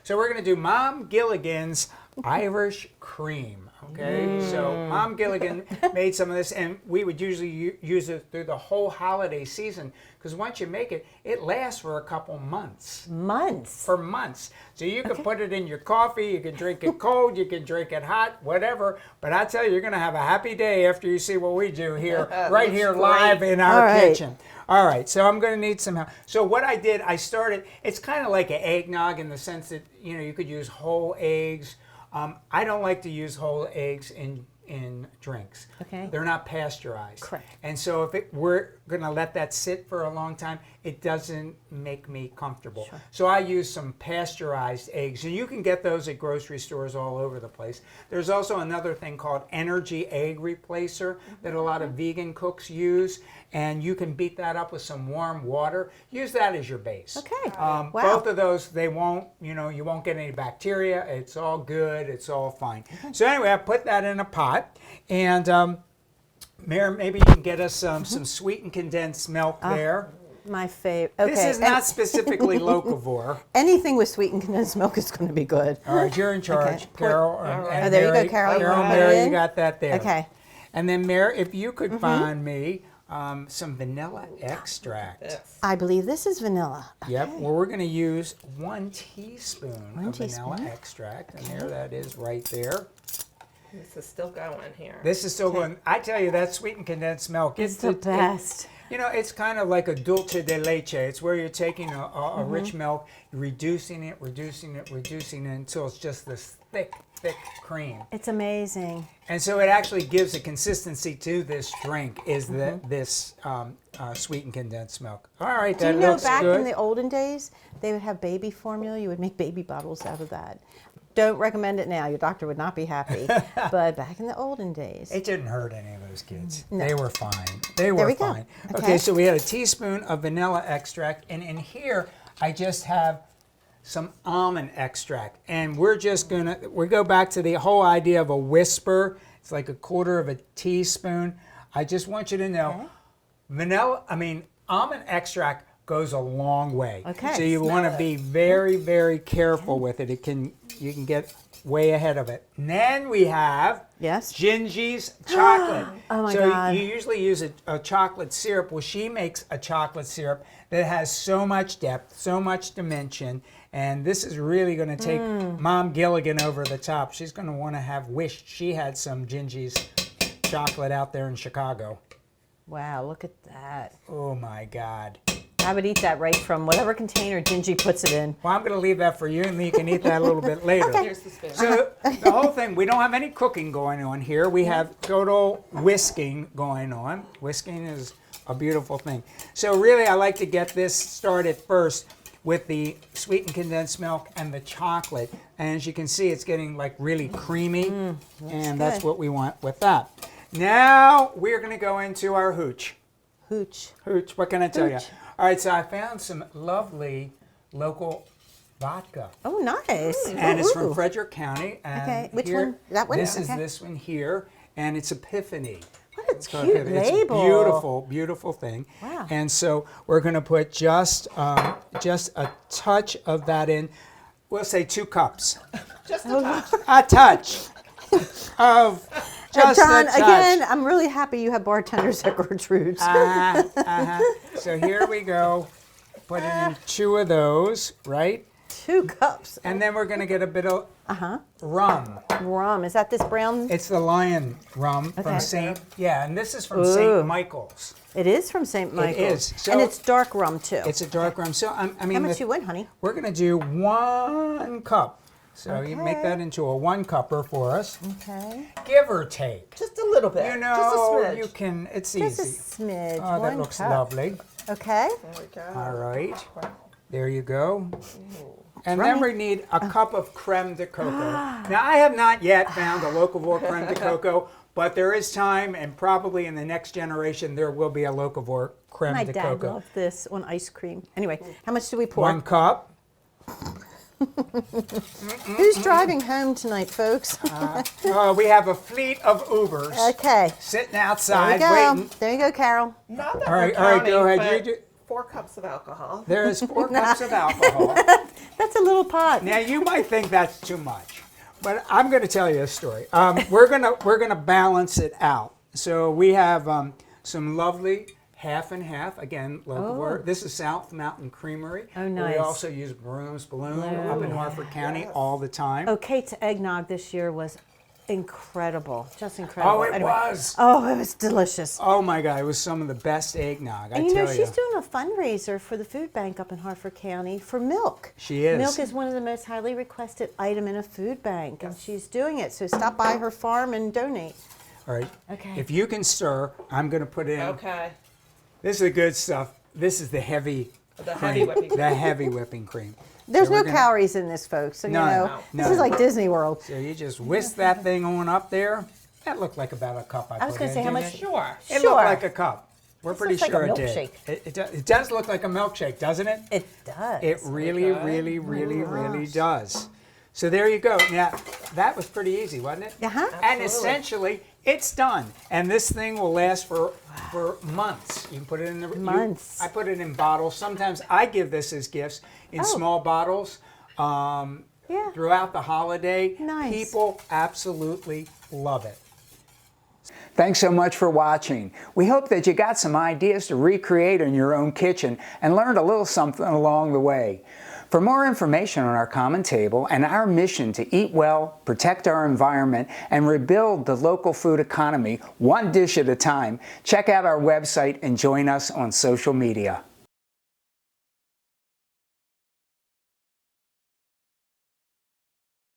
So we're going to do Mom Gilligan's Irish cream. Okay, so Mom Gilligan made some of this, and we would usually use it through the whole holiday season, because once you make it, it lasts for a couple months. Months? For months. So you can put it in your coffee, you can drink it cold, you can drink it hot, whatever. But I tell you, you're going to have a happy day after you see what we do here, right here live in our kitchen. All right, so I'm going to need some help. So what I did, I started, it's kind of like an eggnog in the sense that, you know, you could use whole eggs. I don't like to use whole eggs in drinks. Okay. They're not pasteurized. Correct. And so if we're going to let that sit for a long time, it doesn't make me comfortable. Sure. So I use some pasteurized eggs. And you can get those at grocery stores all over the place. There's also another thing called energy egg replacer that a lot of vegan cooks use. And you can beat that up with some warm water. Use that as your base. Okay. Wow. Both of those, they won't, you know, you won't get any bacteria. It's all good. It's all fine. Okay. So anyway, I put that in a pot. And Mary, maybe you can get us some sweetened condensed milk there. My favorite. Okay. This is not specifically locavore. Anything with sweetened condensed milk is going to be good. All right, you're in charge, Carol. Oh, there you go, Carol. Carol, Mary, you got that there. Okay. And then, Mary, if you could find me some vanilla extract. Yes. I believe this is vanilla. Yep. Well, we're going to use 1 teaspoon of vanilla extract. And there that is right there. This is still going here. This is still going. I tell you, that sweetened condensed milk. It's the best. You know, it's kind of like a dulce de leche. It's where you're taking a rich milk, reducing it until it's just this thick cream. It's amazing. And so it actually gives a consistency to this drink, is this sweetened condensed milk. All right, that looks good. Do you know back in the olden days, they would have baby formula? You would make baby bottles out of that. Don't recommend it now. Your doctor would not be happy. But back in the olden days. It didn't hurt any of those kids. No. They were fine. They were fine. Okay, so we had a teaspoon of vanilla extract. And in here, I just have some almond extract. And we're just going to, we go back to the whole idea of a whisper. It's like 1/4 of a teaspoon. I just want you to know, almond extract goes a long way. Okay. So you want to be very, very careful with it. You can get way ahead of it. And then we have Gingy's chocolate. Oh my God. God. You usually use a chocolate syrup. Well, she makes a chocolate syrup that has so much depth, so much dimension, and this is really going to take Mom Gilligan over the top. She's going to want to have wished she had some Gingy's chocolate out there in Chicago. Wow, look at that. Oh my God. I would eat that right from whatever container Gingy puts it in. Well, I'm going to leave that for you, and then you can eat that a little bit later. Okay. Here's the spoon. So the whole thing, we don't have any cooking going on here. We have total whisking going on. Whisking is a beautiful thing. So really, I like to get this started first with the sweetened condensed milk and the chocolate. And as you can see, it's getting like really creamy, and that's what we want with that. Now we're going to go into our hooch. Hooch. Hooch, what can I tell you? All right, so I found some lovely local vodka. Oh, nice. And it's from Frederick County. And okay, which one? That one? This is this one here, and it's Epiphany. What a cute label. It's a beautiful, beautiful thing. Wow. And so we're going to put just a touch of that in. We'll say 2 cups. Just a touch. A touch of just John, a touch. again, I'm really happy you have bartenders at Gertrude's. So here we go. Put in 2 of those, right? 2 cups. And then we're going to get a bit of rum. Rum. Is that this brown? It's the Lion rum from St. Yeah, and this is from St. Michael's. It is from St. Michael's. It is. So and it's dark rum, too. It's a dark rum. So, I mean, how much you want, honey? We're going to do 1 cup. So you make that into a 1-cupper for us. Okay. Give or take. Just a little bit. You know, just a smidge. you can, it's Just easy. a smidge. Oh, that looks lovely. Okay. There we go. All right. There you go. And then we need a cup of creme de cacao. Now, I have not yet found a locavore creme de cacao, but there is time, and probably in the next generation, there will be a locavore creme My de dad cacao. loved this on ice cream. Anyway, how much do we pour? 1 cup. Who's driving home tonight, folks? We have a fleet of Ubers Okay. sitting outside There you go. waiting. There you go, Carol. Not that All we're right, go counting, ahead. but 4 cups of alcohol. There is 4 cups of alcohol. That's a little pot. Now you might think that's too much, but I'm going to tell you a story. We're gonna balance it out. So we have some lovely half and half. Again, local word. This is South Mountain Creamery. Oh, nice. We also use Broom's Bloom up in Harford County all the time. Oh, Kate's eggnog this year was incredible, just incredible. Oh, it was. Oh, it was delicious. Oh my God, it was some of the best eggnog. And I you know, tell she's doing a fundraiser for the food bank up in Harford County for milk. She is. Milk is one of the most highly requested item in a food bank, and she's doing it. So stop by her farm and donate. All right. Okay. If you can stir, I'm going to put in. Okay. This is the good stuff. This is the heavy. The heavy whipping cream. The heavy whipping cream. There's So we're no gonna- calories in this, folks. So None, you know, no. this is like Disney World. So you just whisk that thing on up there. That looked like about a cup. I was going to say how much. Sure. It Sure. looked like a cup. We're pretty looks like sure a it did. milkshake. It does look like a milkshake, doesn't it? It does. It really, Okay. really, really, really does. So there you go. Now, that was pretty easy, wasn't it? Uh-huh. And Absolutely. essentially, it's done. And this thing will last for months. You can put it in the Months. I put it in bottles. Sometimes I give this as gifts in small bottles Yeah. throughout the holiday. Nice. People absolutely love it. Thanks so much for watching. We hope that you got some ideas to recreate in your own kitchen and learned a little something along the way. For more information on our common table and our mission to eat well, protect our environment, and rebuild the local food economy one dish at a time, check out our website and join us on social media.